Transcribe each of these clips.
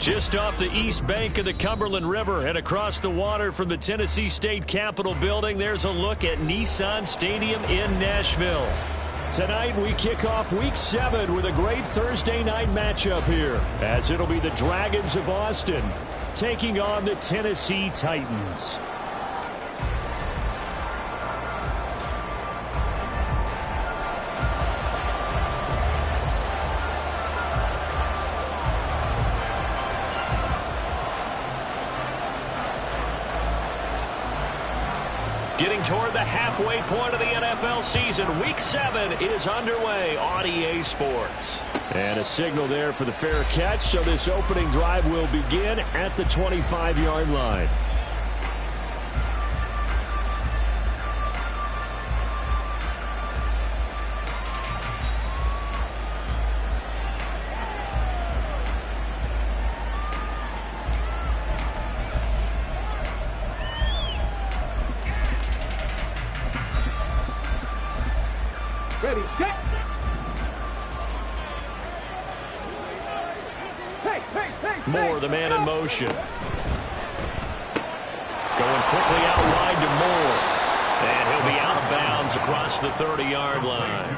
Just off the east bank of the Cumberland River and across the water from the Tennessee State Capitol building, there's a look at Nissan Stadium in Nashville. Tonight we kick off Week 7 with a great Thursday night matchup here, as it'll be the Dragons of Austin taking on the Tennessee Titans. Getting toward the halfway point of the NFL season. Week 7 is underway on EA Sports. And a signal there for the fair catch, so this opening drive will begin at the 25-yard line. Ready, set. Moore, the man in motion. Going quickly out wide to Moore. And he'll be out of bounds across the 30-yard line.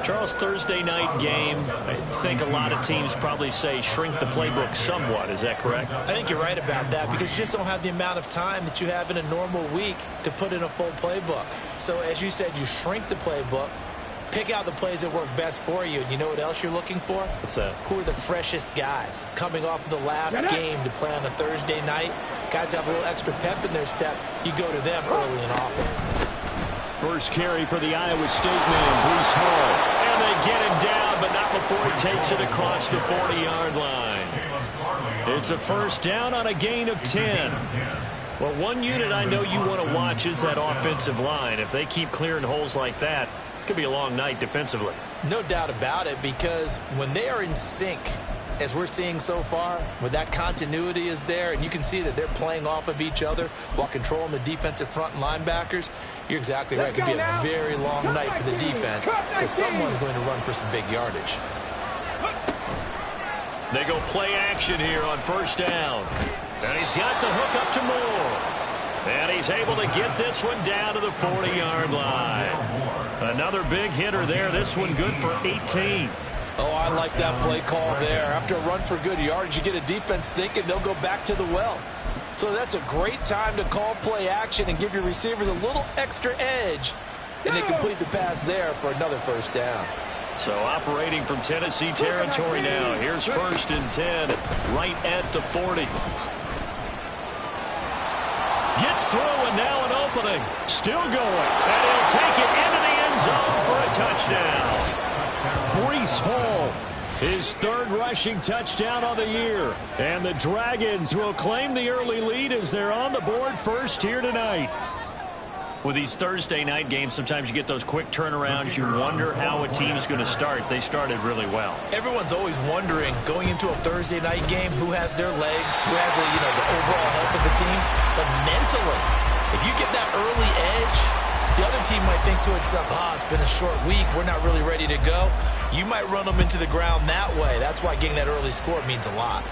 Charles, Thursday night game, I think a lot of teams probably say shrink the playbook somewhat. Is that correct? I think you're right about that because you just don't have the amount of time that you have in a normal week to put in a full playbook. So as you said, you shrink the playbook, pick out the plays that work best for you. And you know what else you're looking for? What's that? Who are the freshest guys coming off the last game to play on a Thursday night? Guys have a little extra pep in their step. You go to them early and often. First carry for the Iowa State man, Breece Hall. And they get him down, but not before he takes it across the 40-yard line. It's a first down on a gain of 10. Well, one unit I know you want to watch is that offensive line. If they keep clearing holes like that, it could be a long night defensively. No doubt about it, because when they are in sync, as we're seeing so far, when that continuity is there, and you can see that they're playing off of each other while controlling the defensive front and linebackers, you're exactly right. It could be a very long night for the defense because someone's going to run for some big yardage. They go play action here on first down. And he's got the hook up to Moore. And he's able to get this one down to the 40-yard line. Another big hitter there. This one good for 18. Oh, I like that play call there. After a run for good yardage, you get a defense thinking they'll go back to the well. So that's a great time to call play action and give your receivers a little extra edge. And they complete the pass there for another first down. So operating from Tennessee territory now. Here's first and 10 right at the 40. Gets through and now an opening. Still going. And he'll take it into the end zone for a touchdown. Breece Hall, his third rushing touchdown on the year. And the Dragons will claim the early lead as they're on the board first here tonight. With these Thursday night games, sometimes you get those quick turnarounds. You wonder how a team's going to start. They started really well. Everyone's always wondering, going into a Thursday night game, who has their legs, who has the overall health of the team. But mentally, if you get that early edge, the other team might think to itself, it's been a short week. We're not really ready to go. You might run them into the ground that way. That's why getting that early score means a lot.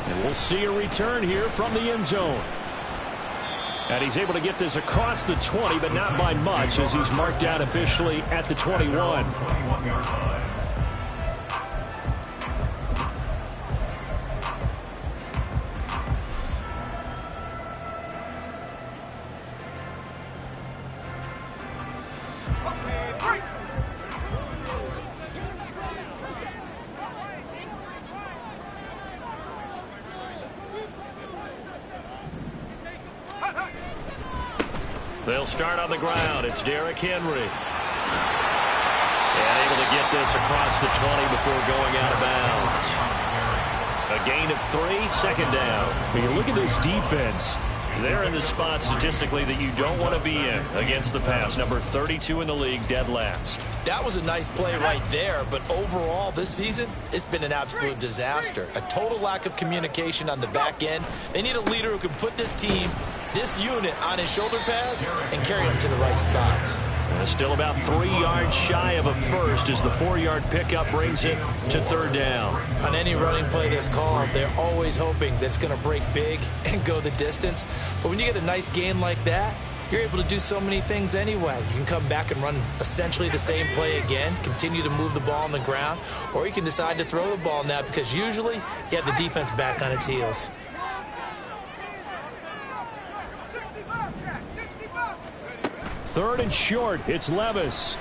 And we'll see a return here from the end zone. And he's able to get this across the 20, but not by much, as he's marked down officially at the 21. They'll start on the ground. It's Derrick Henry. And able to get this across the 20 before going out of bounds. A gain of 3, second down. When you look at this defense, they're in the spot statistically that you don't want to be in against the pass. Number 32 in the league, dead last. That was a nice play right there, but overall this season, it's been an absolute disaster. A total lack of communication on the back end. They need a leader who can put this team, this unit, on his shoulder pads and carry them to the right spots. Still about 3 yards shy of a first as the 4-yard pickup brings it to third down. On any running play that's called, they're always hoping that it's going to break big and go the distance. But when you get a nice gain like that, you're able to do so many things anyway. You can come back and run essentially the same play again, continue to move the ball on the ground, or you can decide to throw the ball now because usually you have the defense back on its heels. Third and short, it's Levis.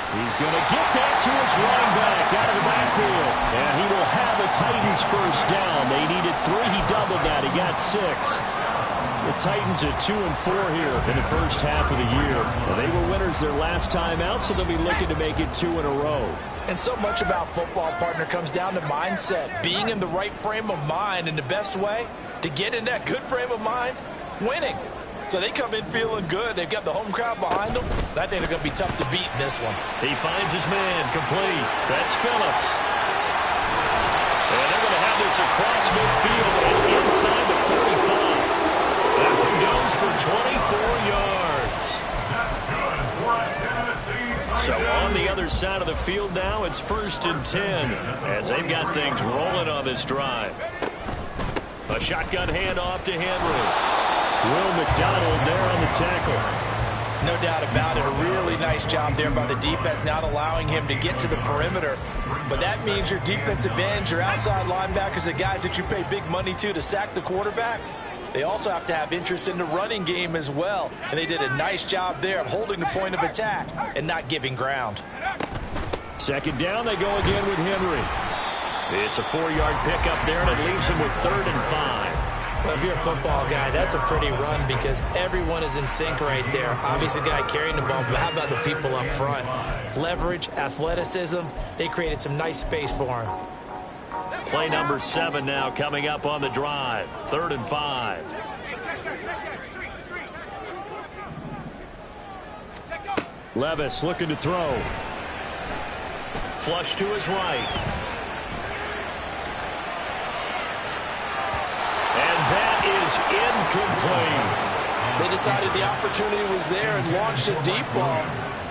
He's going to get that to his running back out of the backfield. And he will have the Titans first down. They needed 3. He doubled that. He got 6. The Titans at 2-4 here in the first half of the year. They were winners their last time out, so they'll be looking to make it 2 in a row. And so much about football, partner, comes down to mindset. Being in the right frame of mind, and the best way to get in that good frame of mind, winning. So they come in feeling good. They've got the home crowd behind them. I think they're going to be tough to beat in this one. He finds his man complete. That's Phillips. And they're going to have this across midfield and inside the 45. That one goes for 24 yards. So on the other side of the field now, it's 1st and 10 as they've got things rolling on this drive. A shotgun handoff to Henry. Will McDonald there on the tackle. No doubt about it. A really nice job there by the defense, not allowing him to get to the perimeter. But that means your defensive ends, your outside linebackers, the guys that you pay big money to sack the quarterback, they also have to have interest in the running game as well. And they did a nice job there of holding the point of attack and not giving ground. Second down, they go again with Henry. It's a 4-yard pickup there, and it leaves him with 3rd and 5. Well, if you're a football guy, that's a pretty run because everyone is in sync right there. Obviously, the guy carrying the ball, but how about the people up front? Leverage, athleticism, they created some nice space for him. Play number 7 now coming up on the drive. 3rd and 5. Levis looking to throw. Flush to his right. That is incomplete. They decided the opportunity was there and launched a deep ball,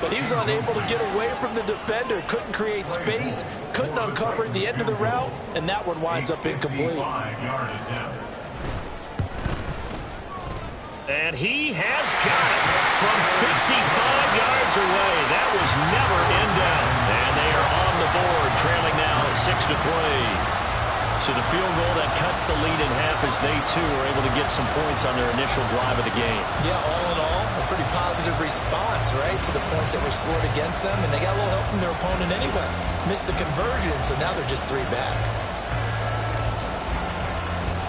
but he was unable to get away from the defender, couldn't create space, couldn't uncover the end of the route, and that one winds up incomplete. And he has got it from 55 yards away. That was never in doubt. And they are on the board, trailing now 6-3. So the field goal that cuts the lead in half as they, too, are able to get some points on their initial drive of the game. Yeah, all in all, a pretty positive response, right, to the points that were scored against them. And they got a little help from their opponent anyway. Missed the conversion, so now they're just 3 back.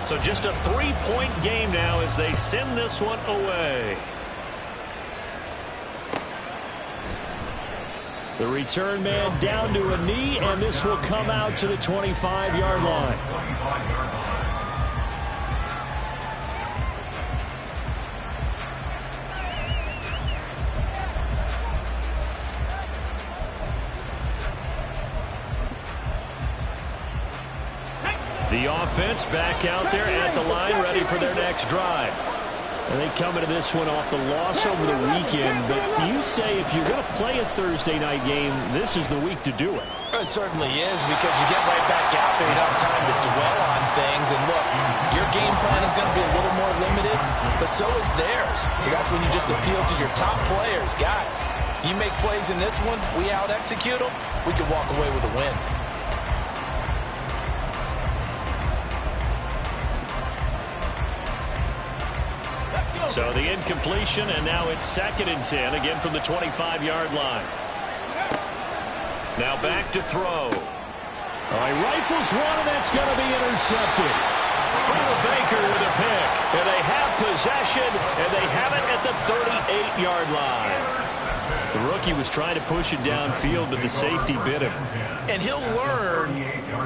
So just a 3-point game now as they send this one away. The return man down to a knee, and this will come out to the 25-yard line. The offense back out there at the line, ready for their next drive. And they come into this one off the loss over the weekend. But you say if you're going to play a Thursday night game, this is the week to do it. It certainly is, because you get right back out there. You don't have time to dwell on things. And look, your game plan is going to be a little more limited, but so is theirs. So that's when you just appeal to your top players. Guys, you make plays in this one, we out-execute them, we can walk away with a win. So the incompletion, and now it's 2nd and 10, again from the 25-yard line. Now back to throw. All right, rifles one, and that's going to be intercepted. Baker with a pick, and they have possession, and they have it at the 38-yard line. The rookie was trying to push it downfield, but the safety bit him. And he'll learn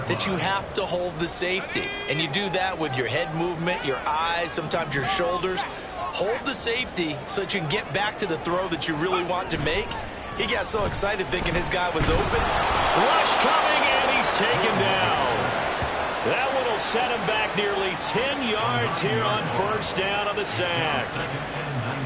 that you have to hold the safety. And you do that with your head movement, your eyes, sometimes your shoulders. Hold the safety so that you can get back to the throw that you really want to make. He got so excited thinking his guy was open. Rush coming, and he's taken down. That one will will set him back nearly 10 yards here on first down on the sack.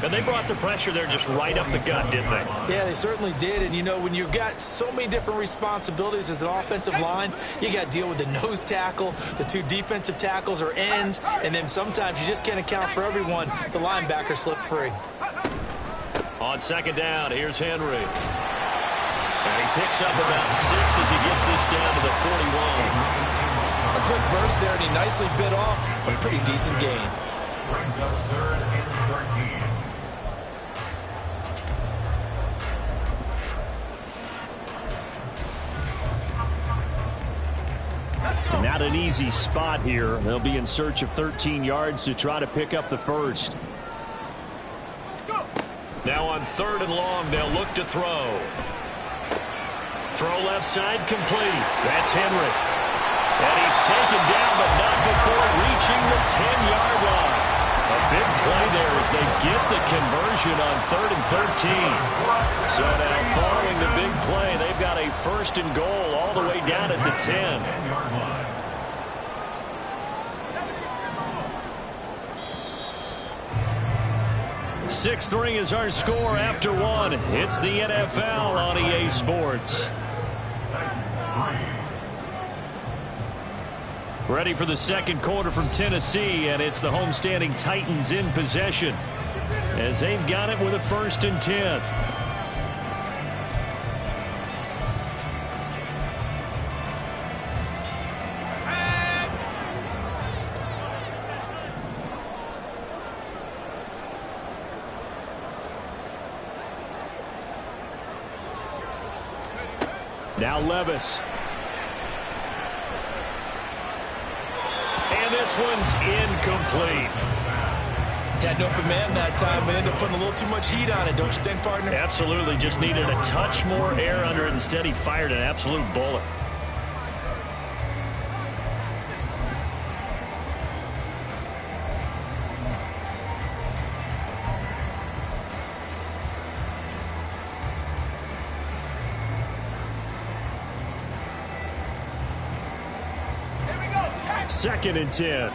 And they brought the pressure there just right up the gut, didn't they? Yeah, they certainly did. And, you know, when you've got so many different responsibilities as an offensive line, you got to deal with the nose tackle, the two defensive tackles or ends, and then sometimes you just can't account for everyone. The linebacker slipped free. On second down, here's Henry. And he picks up about 6 as he gets this down to the 41. A quick burst there, and he nicely bit off a pretty decent gain. Not an easy spot here. They'll be in search of 13 yards to try to pick up the first. Now on 3rd and long, they'll look to throw. Throw left side complete. That's Henry. And he's taken down, but not before reaching the 10-yard line. A big play there as they get the conversion on 3rd and 13. So now following the big play, they've got a 1st and goal all the way down at the 10. Sixth ring is our score after 1. It's the NFL on EA Sports. Ready for the second quarter from Tennessee, and it's the homestanding Titans in possession as they've got it with a 1st and 10. Now Levis. And this one's incomplete. Had an open man that time, but ended up putting a little too much heat on it, don't you think, partner? Absolutely. Just needed a touch more air under it. Instead, he fired an absolute bullet. Second and 10.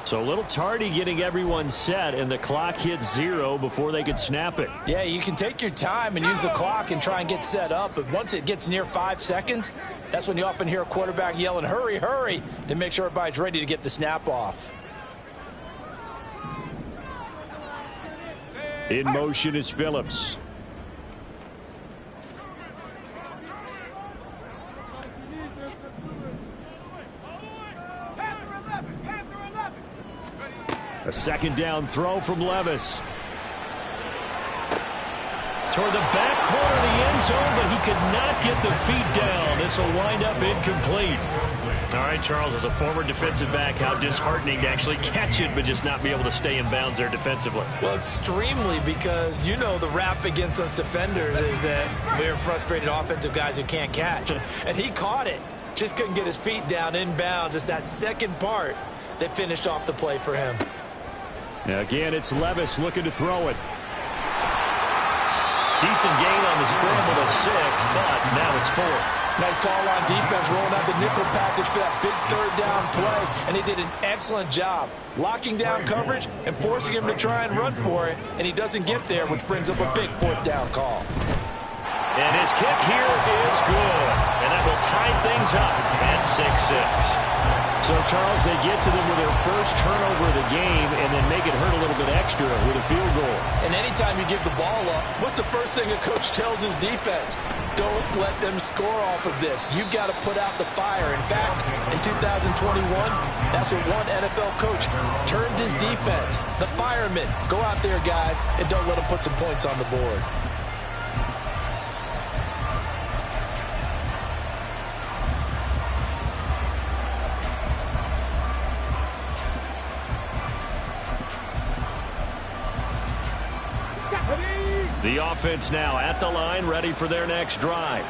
So a little tardy getting everyone set, and the clock hits 0 before they could snap it. Yeah, you can take your time and use the clock and try and get set up, but once it gets near 5 seconds, that's when you often hear a quarterback yelling, hurry, hurry, to make sure everybody's ready to get the snap off. In motion is Phillips. A second down throw from Levis. Toward the back corner of the end zone, but he could not get the feet down. This will wind up incomplete. All right, Charles, as a former defensive back, how disheartening to actually catch it, but just not be able to stay in bounds there defensively. Well, extremely, because you know the rap against us defenders is that we're frustrated offensive guys who can't catch. And he caught it. Just couldn't get his feet down in bounds. It's that second part that finished off the play for him. Again, it's Levis looking to throw it. Decent gain on the scramble to 6, but now it's 4th. Nice call on defense, rolling out the nickel package for that big 3rd down play, and he did an excellent job locking down coverage and forcing him to try and run for it, and he doesn't get there, which brings up a big 4th down call. And his kick here is good, and that will tie things up at 6-6. So, Charles, they get to them with their first turnover of the game and then make it hurt a little bit extra with a field goal. And anytime you give the ball up, what's the first thing a coach tells his defense? Don't let them score off of this. You've got to put out the fire. In fact, in 2021, that's what one NFL coach turned his defense. The firemen. Go out there, guys, and don't let them put some points on the board. The offense now at the line, ready for their next drive.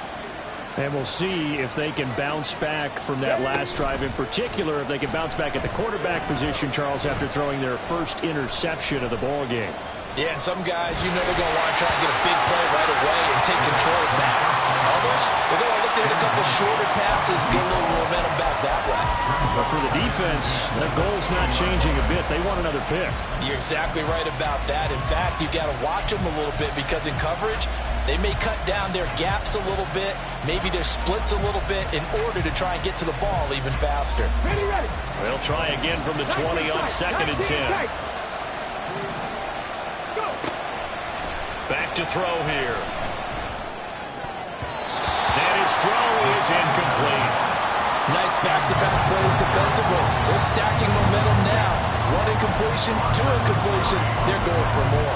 And we'll see if they can bounce back from that last drive, in particular, if they can bounce back at the quarterback position, Charles, after throwing their first interception of the ball game. Yeah, and some guys, you know they're going to want to try and get a big play right away and take control back. Others, they're going to look to hit a couple shorter passes, get a little momentum back that way. But for the defense, their goal's not changing a bit. They want another pick. You're exactly right about that. In fact, you've got to watch them a little bit because in coverage, they may cut down their gaps a little bit, maybe their splits a little bit in order to try and get to the ball even faster. Ready, ready. They'll try again from the 20 on 2nd and 10. Back to throw here. And his throw is incomplete. Nice back-to-back plays defensively. They're stacking momentum now. 1 incompletion, 2 incompletion. They're going for more.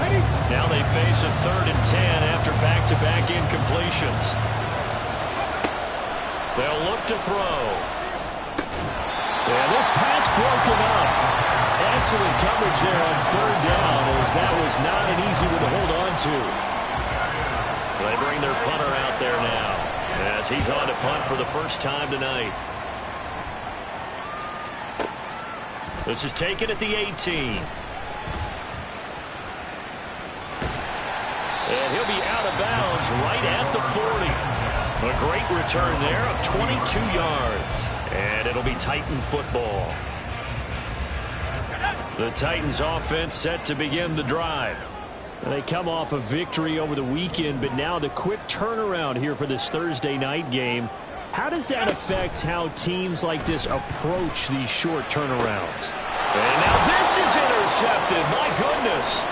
Ready? Now they face a 3rd and 10 after back-to-back incompletions. They'll look to throw. And this pass broken up. Excellent coverage there on 3rd down, as that was not an easy one to hold on to. They bring their punter out there now, as he's on to punt for the first time tonight. This is taken at the 18. And he'll be out of bounds right at the 40. A great return there of 22 yards. And it'll be Titan football. The Titans offense set to begin the drive. They come off a victory over the weekend, but now the quick turnaround here for this Thursday night game. How does that affect how teams like this approach these short turnarounds? And now this is intercepted. My goodness.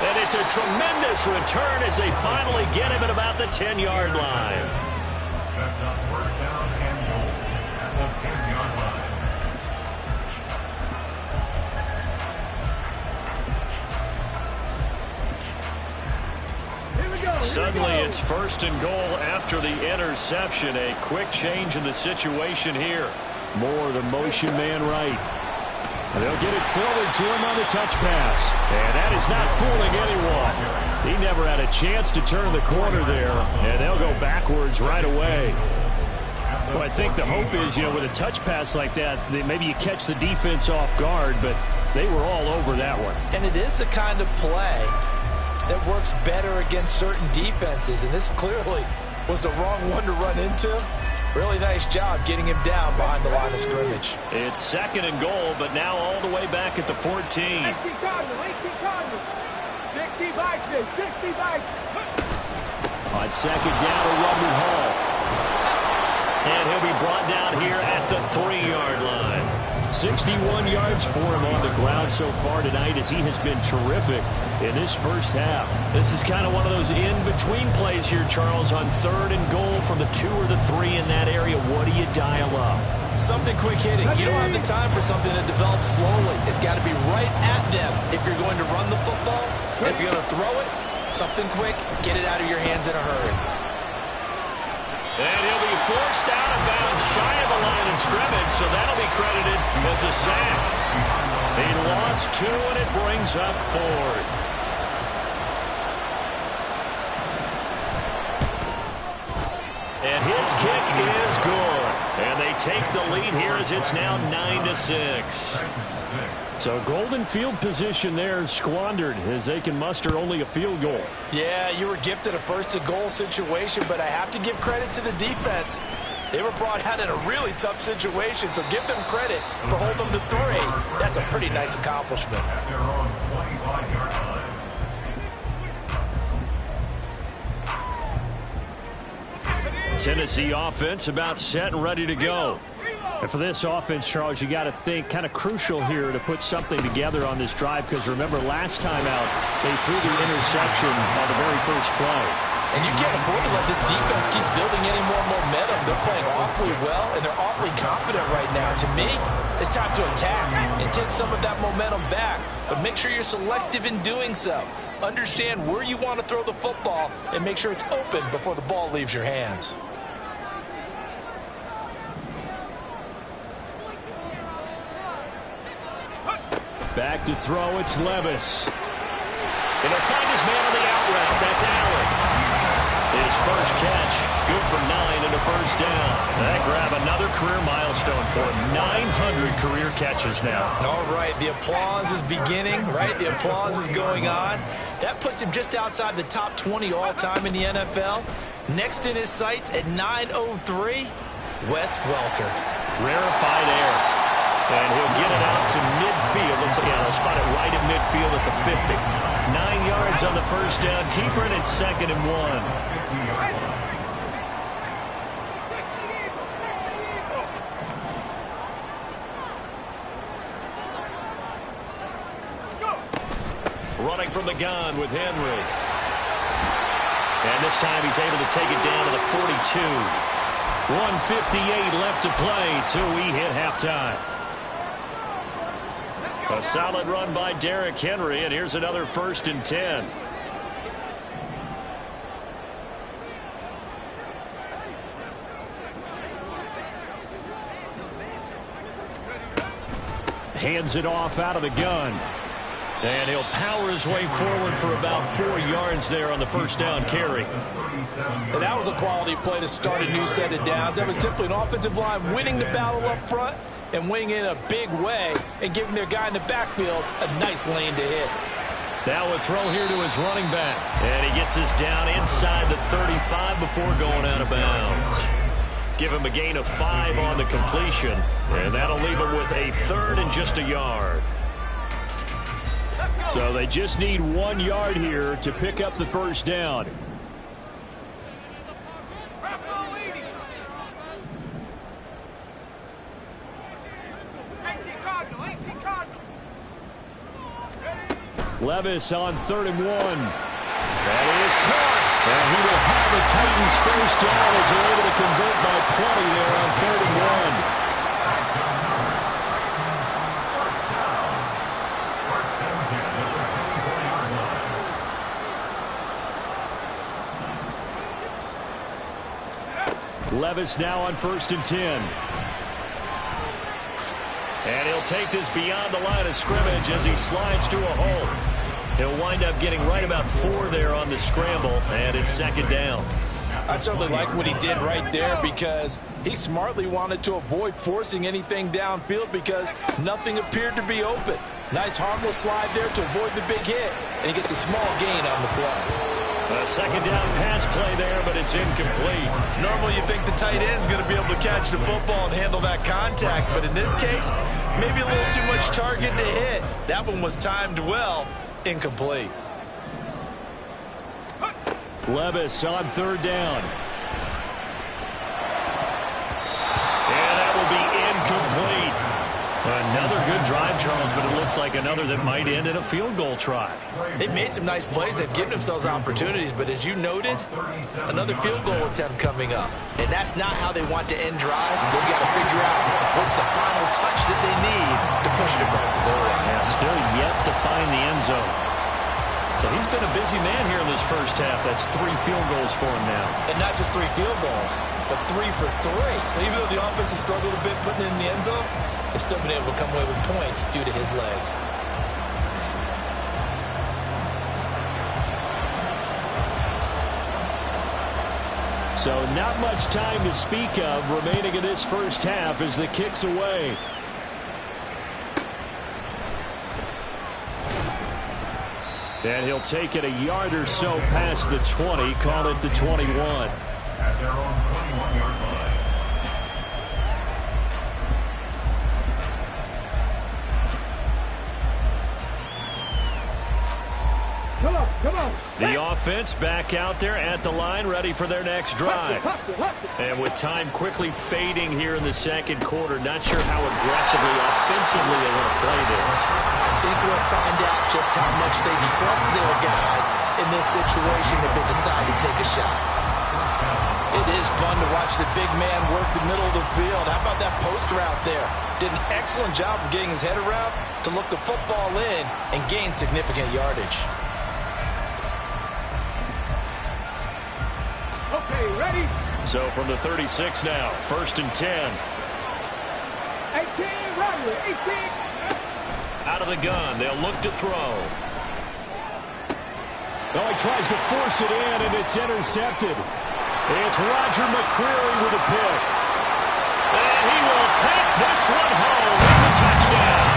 And it's a tremendous return as they finally get him at about the 10-yard line. Sets up 1st down and goal at the 10-yard line. Here we go. Suddenly it's 1st and goal after the interception. A quick change in the situation here. More the motion man right. They'll get it forward to him on the touch pass. And that is not fooling anyone. He never had a chance to turn the corner there, and they'll go backwards right away. Well, I think the hope is, with a touch pass like that, maybe you catch the defense off guard, but they were all over that one. And it is the kind of play that works better against certain defenses, and this clearly was the wrong one to run into. Really nice job getting him down behind the line of scrimmage. It's 2nd and goal, but now all the way back at the 14. 60 Cardinals. 60 by 6. On 2nd down, a run to Hall. And he'll be brought down here at the 3-yard line. 61 yards for him on the ground so far tonight, as he has been terrific in this first half. This is kind of one of those in-between plays here, Charles, on 3rd and goal from the 2 or the 3 in that area. What do you dial up? Something quick hitting. You don't have the time for something to develop slowly. It's got to be right at them if you're going to run the football. And if you're going to throw it, something quick, get it out of your hands in a hurry. And he'll be forced out of bounds shy of the line of scrimmage, so that'll be credited as a sack. He lost 2, and it brings up 4th. And his kick is good. And they take the lead here as it's now 9-6. So golden field position there squandered as they can muster only a field goal. Yeah, you were gifted a 1st and goal situation, but I have to give credit to the defense. They were brought out in a really tough situation, so give them credit for holding them to 3. That's a pretty nice accomplishment. Tennessee offense about set and ready to go. And for this offense, Charles, you got to think kind of crucial here to put something together on this drive, because remember last time out they threw the interception on the very first play. And you can't afford to let this defense keep building any more momentum. They're playing awfully well, and they're awfully confident right now. To me, it's time to attack and take some of that momentum back. But make sure you're selective in doing so. Understand where you want to throw the football and make sure it's open before the ball leaves your hands. Back to throw, it's Levis. And he'll find his man on the out route. That's Allen. His first catch, good for 9 and a first down. That grab another career milestone for him. 900 career catches now. All right, the applause is beginning, right? The applause is going on. That puts him just outside the top 20 all-time in the NFL. Next in his sights at 903, Wes Welker. Rarefied air. And he'll get it out to midfield. Let's again, I'll spot it right at midfield at the 50. 9 yards on the first down. Keeper, and it's 2nd and 1. Running from the gun with Henry. And this time he's able to take it down to the 42. 1:58 left to play till we hit halftime. A solid run by Derrick Henry, and here's another 1st and 10. Hands it off out of the gun. And he'll power his way forward for about 4 yards there on the first down carry. And that was a quality play to start a new set of downs. That was simply an offensive line winning the battle up front and winning in a big way and giving their guy in the backfield a nice lane to hit. Now a throw here to his running back. And he gets this down inside the 35 before going out of bounds. Give him a gain of 5 on the completion. And that'll leave him with a 3rd and just a yard. So they just need 1 yard here to pick up the first down. Levis on 3rd and 1. That is caught. And he will have the Titans first down as they're able to convert by plenty there on 3rd and 1. Levis now on 1st and 10. And he'll take this beyond the line of scrimmage as he slides to a hole. He'll wind up getting right about 4 there on the scramble, and it's 2nd down. I certainly like what he did right there because he smartly wanted to avoid forcing anything downfield because nothing appeared to be open. Nice harmless slide there to avoid the big hit, and he gets a small gain on the play. A 2nd down pass play there, but it's incomplete. Normally you think the tight end's going to be able to catch the football and handle that contact, but in this case, maybe a little too much target to hit. That one was timed well. Incomplete. Levis on 3rd down. And that will be incomplete. Another good drive, Charles, but it looks like another that might end in a field goal try. They've made some nice plays. They've given themselves opportunities, but as you noted, another field goal attempt coming up. And that's not how they want to end drives. They've got to figure out what's the final touch that they need to push it across the goal line. Yeah, still yet to find the end zone. So he's been a busy man here in this first half. That's 3 field goals for him now. And not just 3 field goals, but 3 for 3. So even though the offense has struggled a bit putting it in the end zone, they've still been able to come away with points due to his leg. So not much time to speak of remaining in this first half as the kick's away. And he'll take it a yard or so past the 20, call it the 21. At their own 21-yard line. Come on. The offense back out there at the line, ready for their next drive. And with time quickly fading here in the second quarter, not sure how aggressively, offensively they want to play this. I think we'll find out just how much they trust their guys in this situation if they decide to take a shot. It is fun to watch the big man work the middle of the field. How about that post route there? Did an excellent job of getting his head around to look the football in and gain significant yardage. Okay, ready? So from the 36 now, 1st and 10. 18, ready, 18. Out of the gun, they'll look to throw. Oh, he tries to force it in, and it's intercepted. It's Roger McCreary with a pick. And he will take this one home. It's a touchdown.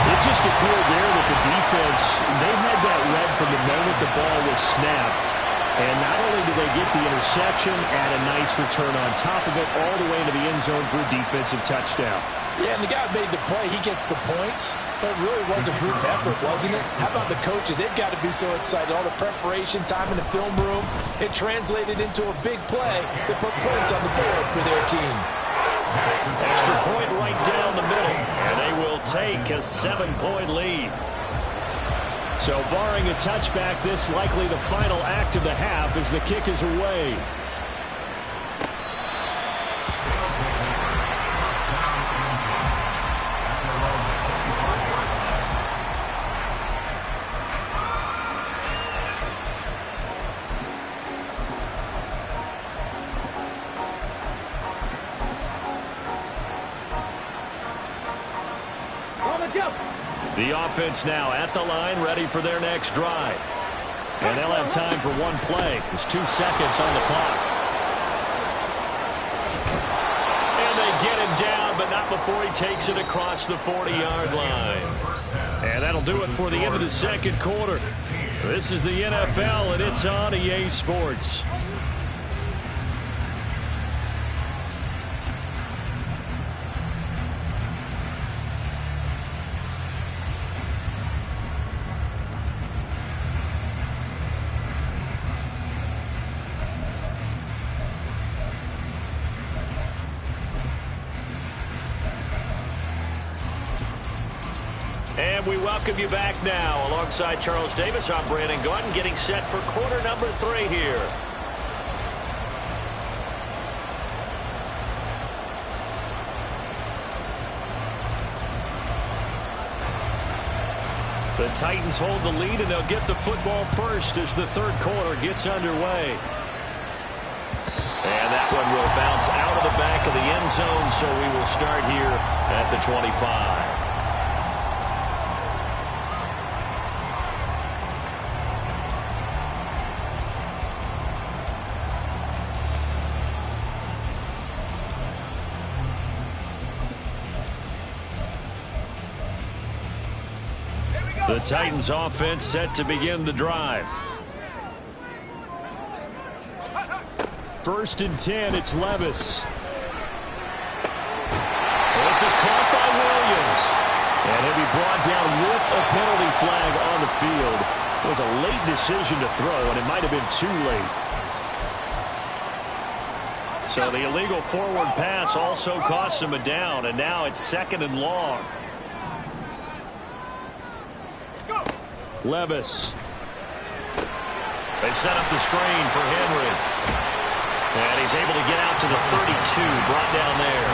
It just appeared there that the defense, they had that read from the moment the ball was snapped. And not only did they get the interception, add a nice return on top of it, all the way into the end zone for a defensive touchdown. Yeah, and the guy made the play. He gets the points. But it really was a group effort, wasn't it? How about the coaches? They've got to be so excited. All the preparation, time in the film room, it translated into a big play that put points on the board for their team. Extra point right down the middle. And they will take a 7-point lead. So barring a touchback, this likely the final act of the half as the kick is away. The offense now at the line, ready for their next drive. And they'll have time for one play. There's 2 seconds on the clock. And they get him down, but not before he takes it across the 40-yard line. And that'll do it for the end of the second quarter. This is the NFL, and it's on EA Sports. And we welcome you back now. Alongside Charles Davis, I'm Brandon Gaudin, getting set for quarter number 3 here. The Titans hold the lead, and they'll get the football first as the third quarter gets underway. And that one will bounce out of the back of the end zone, so we will start here at the 25. The Titans offense set to begin the drive. 1st and 10, it's Levis. This is caught by Williams. And he'll be brought down with a penalty flag on the field. It was a late decision to throw, and it might have been too late. So the illegal forward pass also costs him a down, and now it's 2nd and long. Levis. They set up the screen for Henry. And he's able to get out to the 32, brought down there.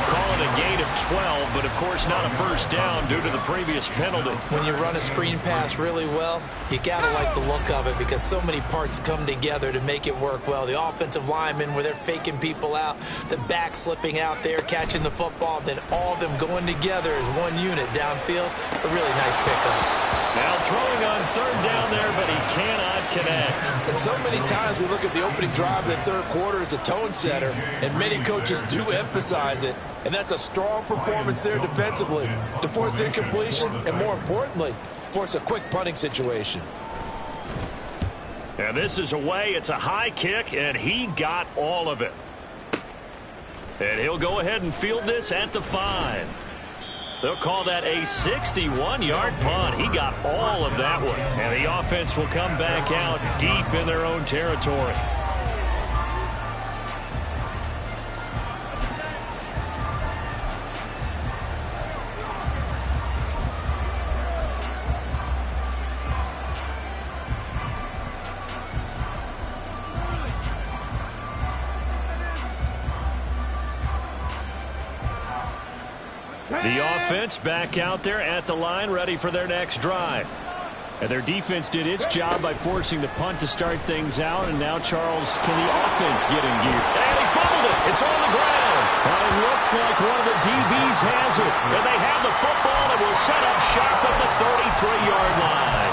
Call it a gain of 12, but of course not a first down due to the previous penalty. When you run a screen pass really well, you got to like the look of it because so many parts come together to make it work well. The offensive linemen, where they're faking people out, the back slipping out there, catching the football, then all of them going together as one unit downfield. A really nice pickup. Now throwing on 3rd down there, but he cannot connect. And so many times we look at the opening drive of the third quarter as a tone setter, and many coaches do emphasize it. And that's a strong performance there defensively to force incompletion and, more importantly, force a quick punting situation. And this is away. It's a high kick, and he got all of it. And he'll go ahead and field this at the 5. They'll call that a 61-yard punt. He got all of that one. And the offense will come back out deep in their own territory. The offense back out there at the line, ready for their next drive. And their defense did its job by forcing the punt to start things out. And now, Charles, can the offense get in gear? And he fumbled it. It's on the ground. Well, it looks like one of the DBs has it. And they have the football and will set up sharp at the 33-yard line.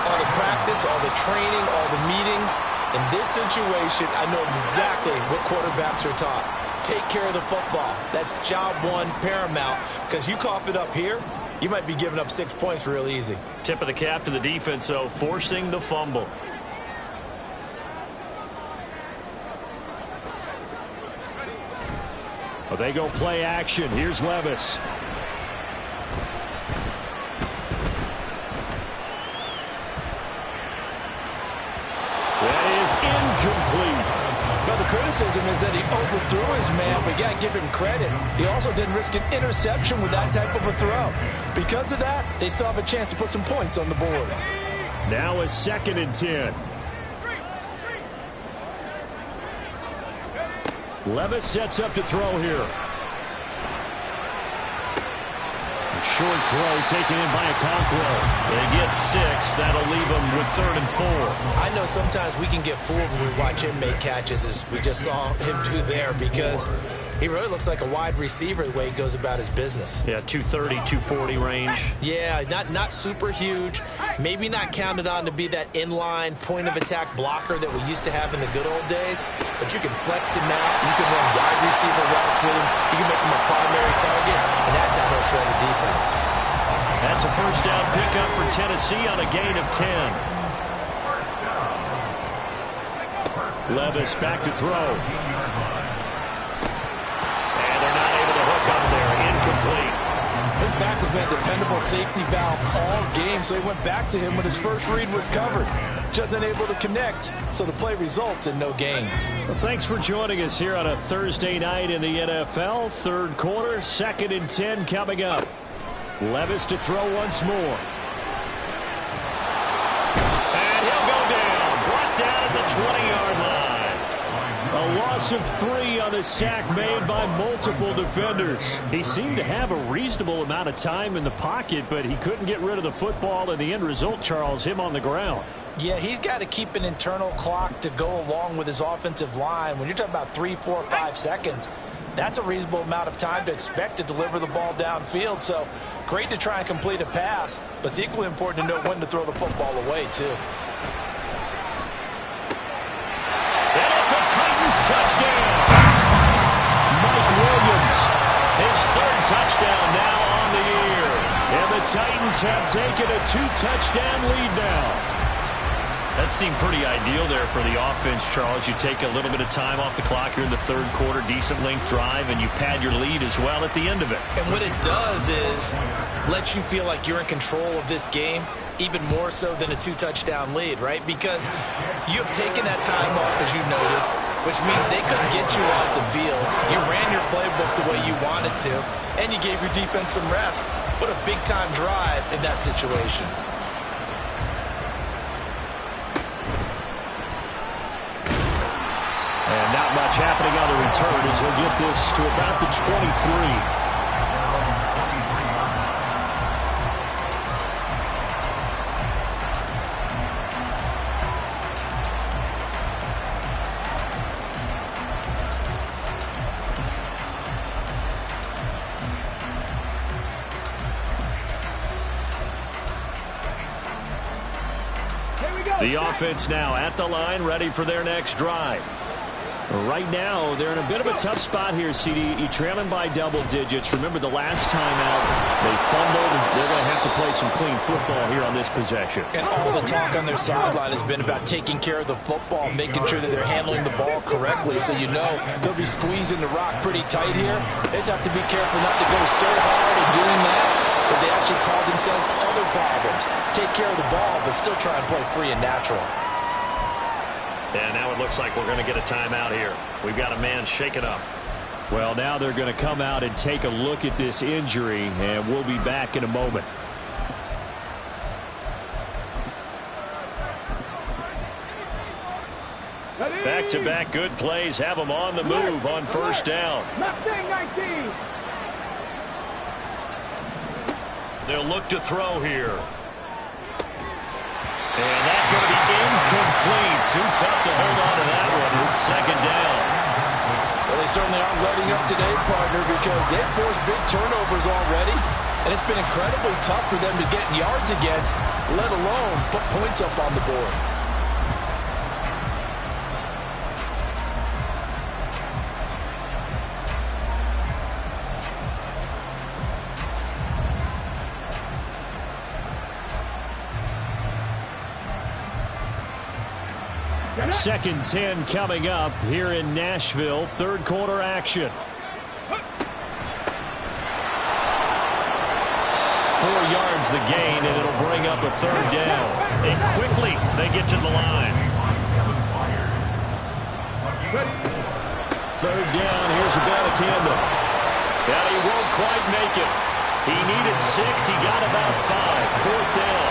All the practice, all the training, all the meetings. In this situation, I know exactly what quarterbacks are taught. Take care of the football. That's job one, paramount. Because you cough it up here, you might be giving up 6 points real easy. Tip of the cap to the defense, though, forcing the fumble. Well, they go play action. Here's Levis. That is incomplete. Well, the criticism is that he overthrew his man, but you got to give him credit. He also didn't risk an interception with that type of a throw. Because of that, they still have a chance to put some points on the board. Now a 2nd and 10. Levis sets up to throw here. Short throw taken in by Okonkwo. They get 6. That'll leave them with 3rd and 4. I know sometimes we can get fooled when we watch him make catches, as we just saw him do there, because he really looks like a wide receiver the way he goes about his business. Yeah, 230, 240 range. Yeah, not super huge. Maybe not counted on to be that inline point-of-attack blocker that we used to have in the good old days. But you can flex him out. You can run wide receiver routes with him. You can make him a primary target, and that's how he'll shred the defense. That's a first down pickup for Tennessee on a gain of 10. Levis back to throw. And they're not able to hook up there. Incomplete. His back has been a dependable safety valve all game, so he went back to him when his first read was covered. Just unable to connect, so the play results in no gain. Well, thanks for joining us here on a Thursday night in the NFL. 3rd quarter, 2nd and 10 coming up. Levis to throw once more. And he'll go down. Brought down at the 20-yard line. A loss of 3 on the sack made by multiple defenders. He seemed to have a reasonable amount of time in the pocket, but he couldn't get rid of the football, and the end result, Charles, him on the ground. Yeah, he's got to keep an internal clock to go along with his offensive line. When you're talking about 3, 4, 5 seconds, that's a reasonable amount of time to expect to deliver the ball downfield. So great to try and complete a pass, but it's equally important to know when to throw the football away, too. And it's a Titans touchdown. Mike Williams, his 3rd touchdown now on the year. And the Titans have taken a 2-touchdown lead now. That seemed pretty ideal there for the offense, Charles. You take a little bit of time off the clock here in the 3rd quarter, decent length drive, and you pad your lead as well at the end of it. And what it does is let you feel like you're in control of this game, even more so than a 2-touchdown lead, right? Because you have taken that time off, as you noted, which means they couldn't get you off the field. You ran your playbook the way you wanted to, and you gave your defense some rest. What a big-time drive in that situation. And not much happening on the return as he'll get this to about the 23. The offense now at the line, ready for their next drive. Right now, they're in a bit of a tough spot here, CD. Trailing by double digits. Remember the last time out, they fumbled. They're going to have to play some clean football here on this possession. And all the talk on their sideline has been about taking care of the football, making sure that they're handling the ball correctly. So you know they'll be squeezing the rock pretty tight here. They just have to be careful not to go so hard in doing that that they actually cause themselves other problems. Take care of the ball, but still try and play free and natural. And now it looks like we're going to get a timeout here. We've got a man shaken up. Well, now they're going to come out and take a look at this injury, and we'll be back in a moment. Back-to-back good plays have them on the move on first down. They'll look to throw here. And that's going to be incomplete. Too tough to hold on to that one. It's second down. Well, they certainly aren't letting up today, partner, because they've forced big turnovers already. And it's been incredibly tough for them to get yards against, let alone put points up on the board. Second 10 coming up here in Nashville. Third quarter action. 4 yards the gain, and it'll bring up a third down. And quickly they get to the line. Third down, here's Ballaz. And he won't quite make it. He needed 6, he got about 5. Fourth down.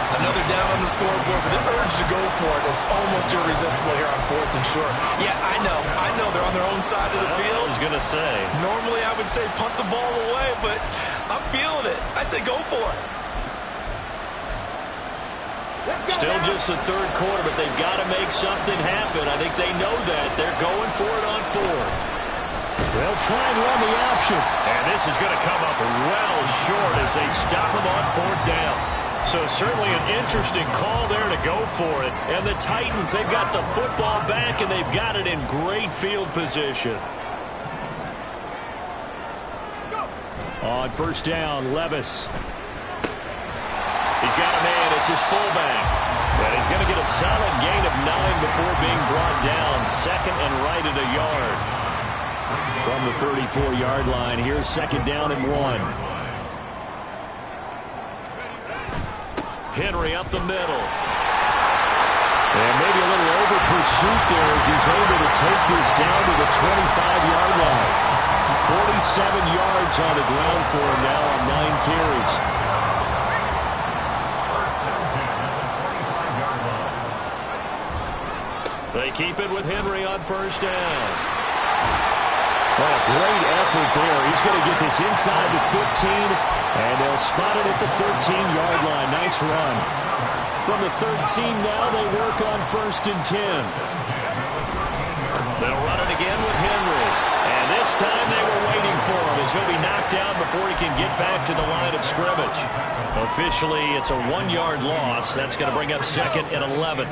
Another down on the scoreboard, but the urge to go for it is almost irresistible here on 4th and short. Yeah, I know they're on their own side of the field. I was going to say. Normally I would say punt the ball away, but I'm feeling it. I say go for it. Still just the third quarter, but they've got to make something happen. I think they know that. They're going for it on 4th. They'll try and run the option. And this is going to come up well short as they stop him on 4th down. So certainly an interesting call there to go for it. And the Titans, they've got the football back, and they've got it in great field position. On first down, Levis. He's got a man. It's his fullback. And he's going to get a solid gain of 9 before being brought down. Second and right at a yard. From the 34-yard line, here's second down and 1. Henry up the middle. And maybe a little over pursuit there as he's able to take this down to the 25-yard line. 47 yards on the ground for him now on 9 carries. They keep it with Henry on first down. Oh, great effort there. He's going to get this inside the 15, and they'll spot it at the 13-yard line. Nice run. From the 13 now, they work on first and 10. They'll run it again with Henry. And this time they were waiting for him as he'll be knocked down before he can get back to the line of scrimmage. Officially, it's a 1-yard loss. That's going to bring up second and 11.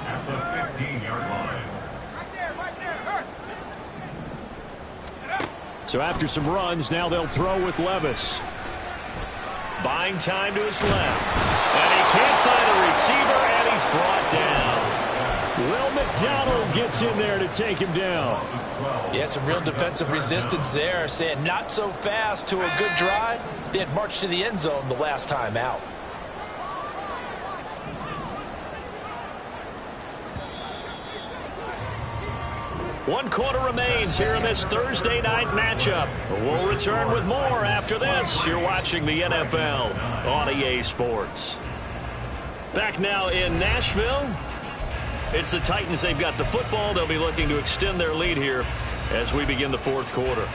At the 15-yard line. So after some runs, now they'll throw with Levis. Buying time to his left. And he can't find a receiver, and he's brought down. Will McDonald gets in there to take him down. Yeah, some real defensive resistance there, saying not so fast to a good drive. They had marched to the end zone the last time out. One quarter remains here in this Thursday night matchup. We'll return with more after this. You're watching the NFL on EA Sports. Back now in Nashville. It's the Titans. They've got the football. They'll be looking to extend their lead here as we begin the fourth quarter.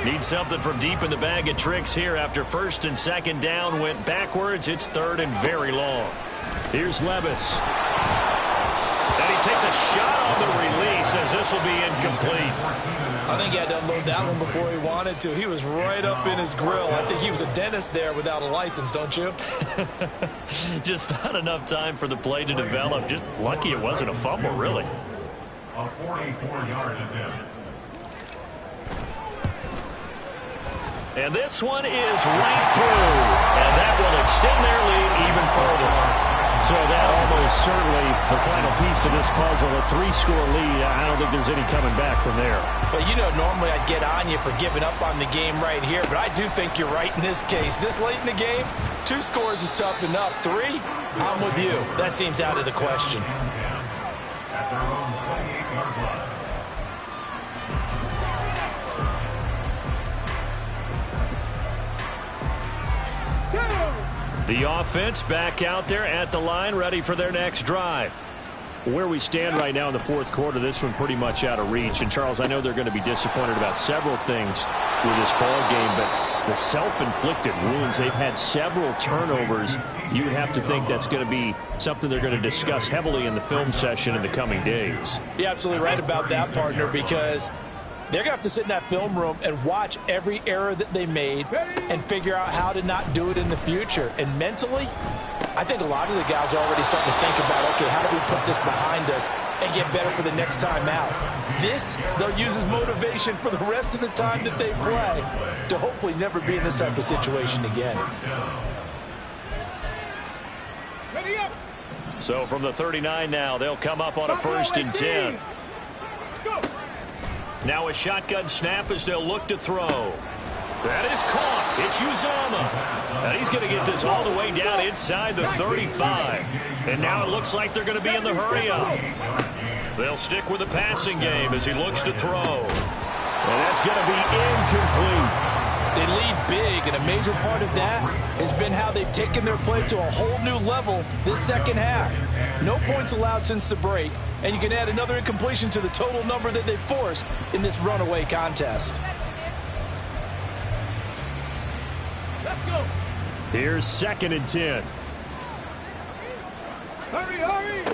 Need something from deep in the bag of tricks here after first and second down went backwards. It's third and very long. Here's Levis. And he takes a shot on the release as this will be incomplete. I think he had to unload that one before he wanted to. He was right up in his grill. I think he was a dentist there without a license, don't you? Just not enough time for the play to develop. Just lucky it wasn't a fumble, really. A 44-yard attempt. And this one is right through. And that will extend their lead even further. So that almost certainly the final piece to this puzzle. A 3-score lead. I don't think there's any coming back from there. Well, you know, normally I'd get on you for giving up on the game right here, but I do think you're right in this case. This late in the game, 2 scores is tough enough. 3, I'm with you. That seems out of the question. At their own 28-yard line. The offense back out there at the line, ready for their next drive. Where we stand right now in the fourth quarter, this one pretty much out of reach. And, Charles, I know they're going to be disappointed about several things with this ball game, but the self-inflicted wounds. They've had several turnovers. You would have to think that's going to be something they're going to discuss heavily in the film session in the coming days. You're absolutely right about that, partner, because they're going to have to sit in that film room and watch every error that they made and figure out how to not do it in the future. And mentally, I think a lot of the guys are already starting to think about, okay, how do we put this behind us and get better for the next time out? This, they'll use as motivation for the rest of the time that they play to hopefully never be in this type of situation again. Ready up. So from the 39 now, they'll come up on a 1st and 10. Let's go. Now a shotgun snap as they'll look to throw. That is caught. It's Uzama. And he's going to get this all the way down inside the 35. And now it looks like they're going to be in the hurry-up. They'll stick with the passing game as he looks to throw. And that's going to be incomplete. They lead big, and a major part of that has been how they've taken their play to a whole new level this second half. No points allowed since the break, and you can add another incompletion to the total number that they've forced in this runaway contest. Let's go. Here's 2nd and 10. Hurry, hurry.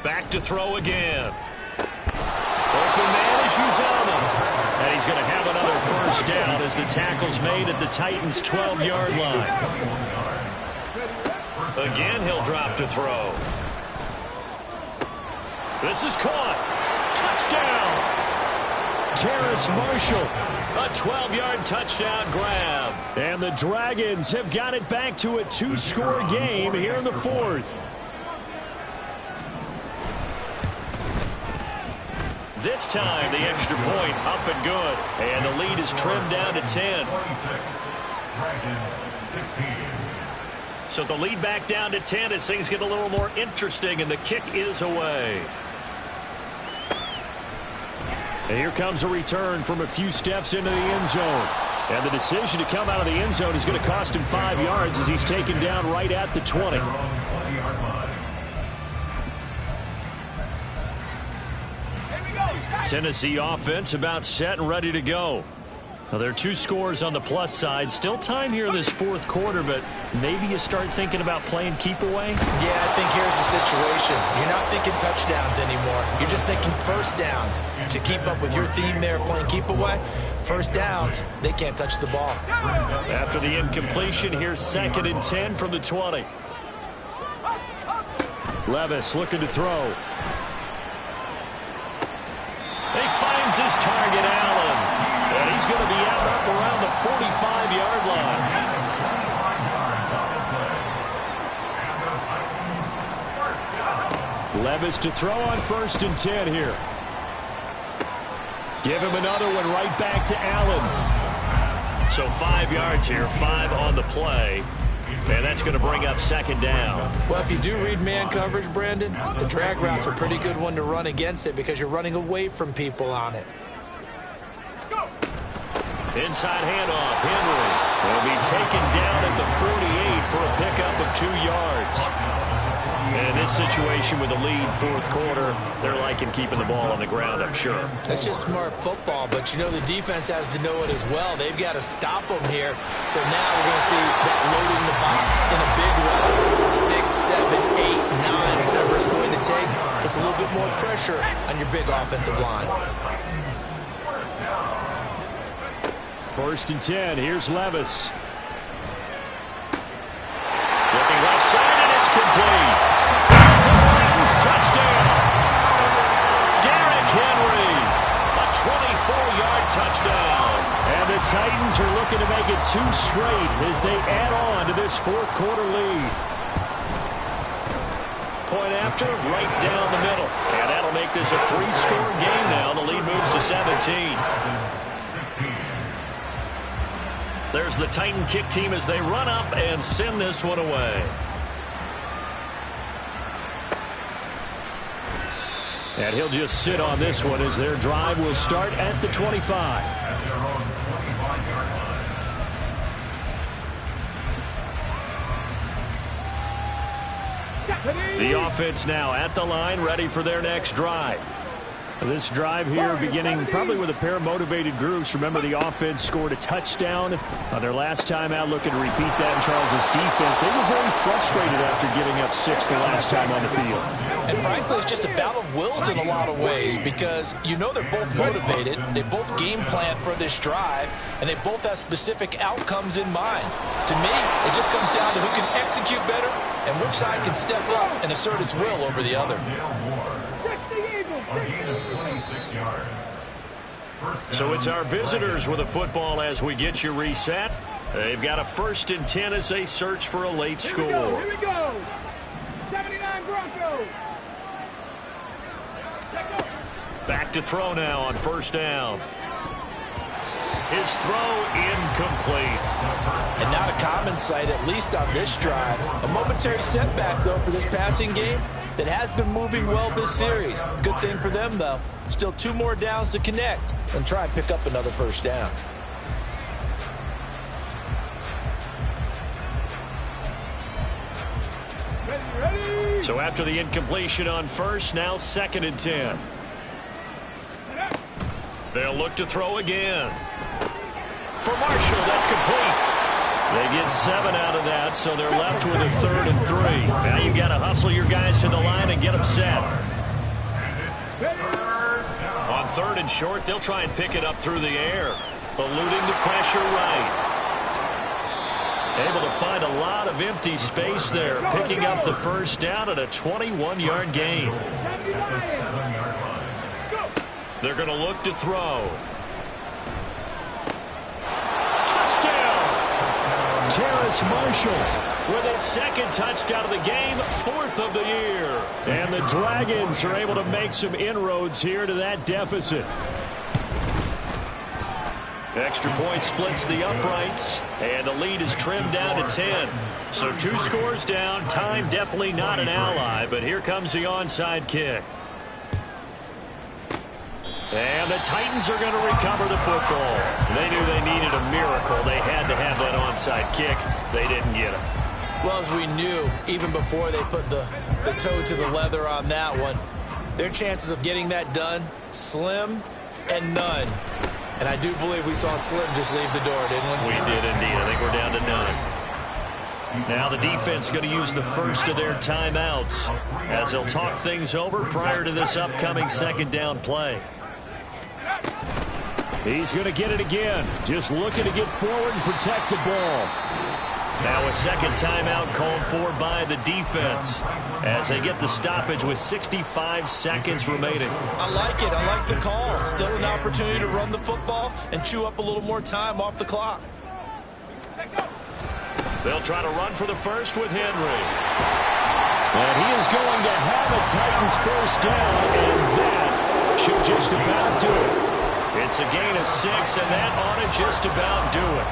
Back to throw again. Open man is Uzama. And he's going to have another 1st down as the tackle's made at the Titans' 12-yard line. Again, he'll drop to throw. This is caught. Touchdown. Terrace Marshall. A 12-yard touchdown grab. And the Dragons have got it back to a 2-score game here in the 4th. This time, the extra point up and good. And the lead is trimmed down to 10. So the lead back down to 10 as things get a little more interesting, and the kick is away. And here comes a return from a few steps into the end zone. And the decision to come out of the end zone is going to cost him 5 yards as he's taken down right at the 20. Tennessee offense about set and ready to go. Now, there are 2 scores on the plus side. Still time here in this 4th quarter, but maybe you start thinking about playing keep away? Yeah, I think here's the situation. You're not thinking touchdowns anymore. You're just thinking 1st downs. To keep up with your theme there, playing keep away, 1st downs, they can't touch the ball. After the incompletion, here's 2nd and 10 from the 20. Levis looking to throw. He finds his target, Allen. And he's going to be out up around the 45-yard line. Levis to throw on 1st and 10 here. Give him another one right back to Allen. So 5 yards here, 5 on the play. And that's going to bring up 2nd down. Well, if you do read man coverage, Brandon, the drag route's a pretty good one to run against it because you're running away from people on it. Inside handoff, Henry will be taken down at the 48 for a pickup of 2 yards. And in this situation with the lead 4th quarter, they're liking keeping the ball on the ground, I'm sure. That's just smart football, but you know the defense has to know it as well. They've got to stop them here. So now we're going to see that loading the box in a big way. 6, 7, 8, 9, whatever it's going to take. Puts a little bit more pressure on your big offensive line. 1st and 10. Here's Levis. Looking left side, and it's complete. It's a Titans touchdown. Derrick Henry, a 24-yard touchdown. And the Titans are looking to make it 2 straight as they add on to this 4th quarter lead. Point after, right down the middle. And that'll make this a 3-score game now. The lead moves to 17. There's the Titan kick team as they run up and send this one away. And he'll just sit on this one as their drive will start at the 25. The offense now at the line, ready for their next drive. This drive here beginning probably with a pair of motivated groups. Remember, the offense scored a touchdown on their last time out, looking to repeat that in Charles' defense. They were very frustrated after giving up 6 the last time on the field. And frankly, it's just a battle of wills in a lot of ways because you know they're both motivated. They both game plan for this drive, and they both have specific outcomes in mind. To me, it just comes down to who can execute better and which side can step up and assert its will over the other. So it's our visitors with a football as we get you reset. They've got a 1st and 10 as they search for a late score. Here we go. 79 Broncos. Back to throw now on 1st down. His throw incomplete. And not a common sight, at least on this drive. A momentary setback, though, for this passing game that has been moving well this series. Good thing for them, though. Still 2 more downs to connect and try and pick up another 1st down. Ready. So after the incompletion on 1st, now 2nd and 10. They'll look to throw again. For Marshall, that's complete. They get 7 out of that, so they're left with a 3rd and 3. Now you've got to hustle your guys to the line and get them set. On 3rd and short, they'll try and pick it up through the air, eluding the pressure right. Able to find a lot of empty space there, picking up the 1st down at a 21-yard gain. They're going to look to throw. Terrace Marshall with his 2nd touchdown of the game, 4th of the year. And the Dragons are able to make some inroads here to that deficit. Extra point splits the uprights, and the lead is trimmed down to 10. So 2 scores down. Time definitely not an ally, but here comes the onside kick. And the Titans are going to recover the football. They knew they needed a miracle. They had to have that onside kick. They didn't get it. Well, as we knew, even before they put the toe to the leather on that one, their chances of getting that done, slim and none. And I do believe we saw Slim just leave the door, didn't we? We did indeed. I think we're down to none. Now the defense going to use the 1st of their timeouts as they'll talk things over prior to this upcoming 2nd down play. He's going to get it again. Just looking to get forward and protect the ball. Now a 2nd timeout called for by the defense as they get the stoppage with 65 seconds remaining. I like it. I like the call. Still an opportunity to run the football and chew up a little more time off the clock. They'll try to run for the 1st with Henry. And he is going to have a Titans 1st down, and that should just about do it. It's a gain of 6, and that ought to just about do it.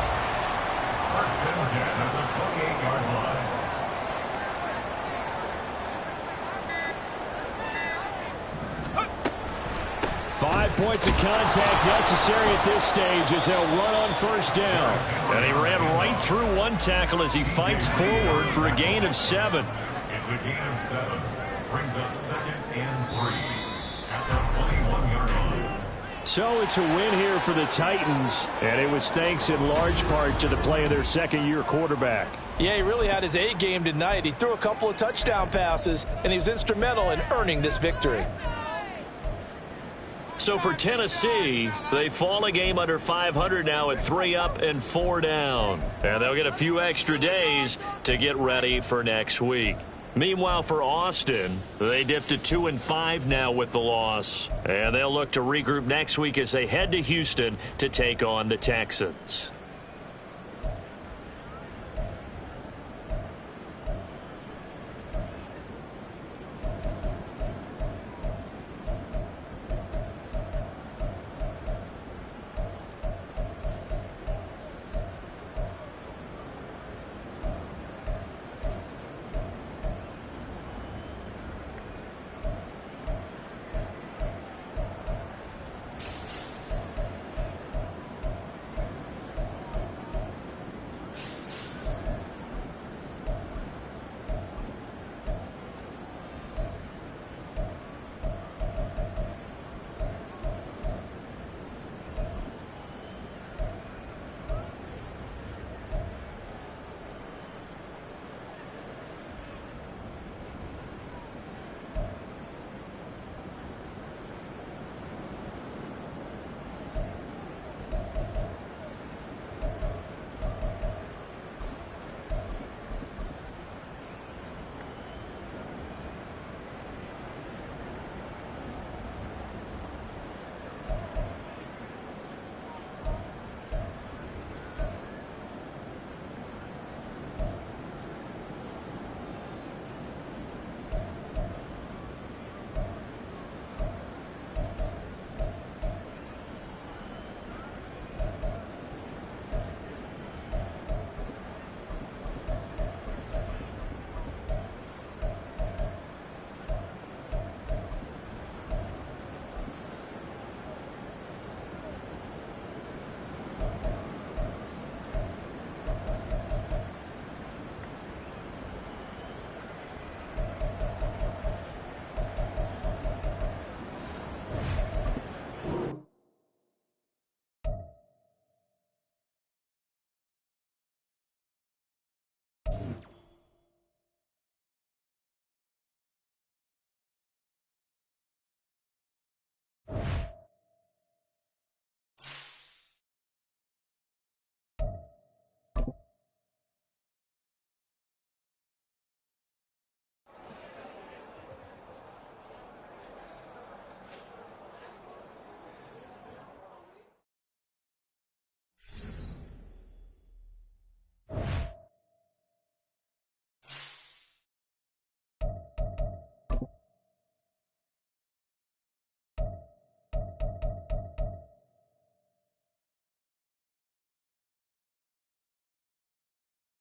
1st and 10 at the 28-yard line. Five points of contact necessary at this stage as they'll run on 1st down. And he ran right through one tackle as he fights forward for a gain of 7. It's a gain of 7. Brings up 2nd and 3 at the 21-yard line. So it's a win here for the Titans, and it was thanks in large part to the play of their 2nd-year quarterback. Yeah, he really had his A game tonight. He threw a couple of touchdown passes, and he was instrumental in earning this victory. So for Tennessee, they fall a game under 500 now at 3 up and 4 down. And they'll get a few extra days to get ready for next week. Meanwhile, for Austin, they dipped to 2 and 5 now with the loss. And they'll look to regroup next week as they head to Houston to take on the Texans.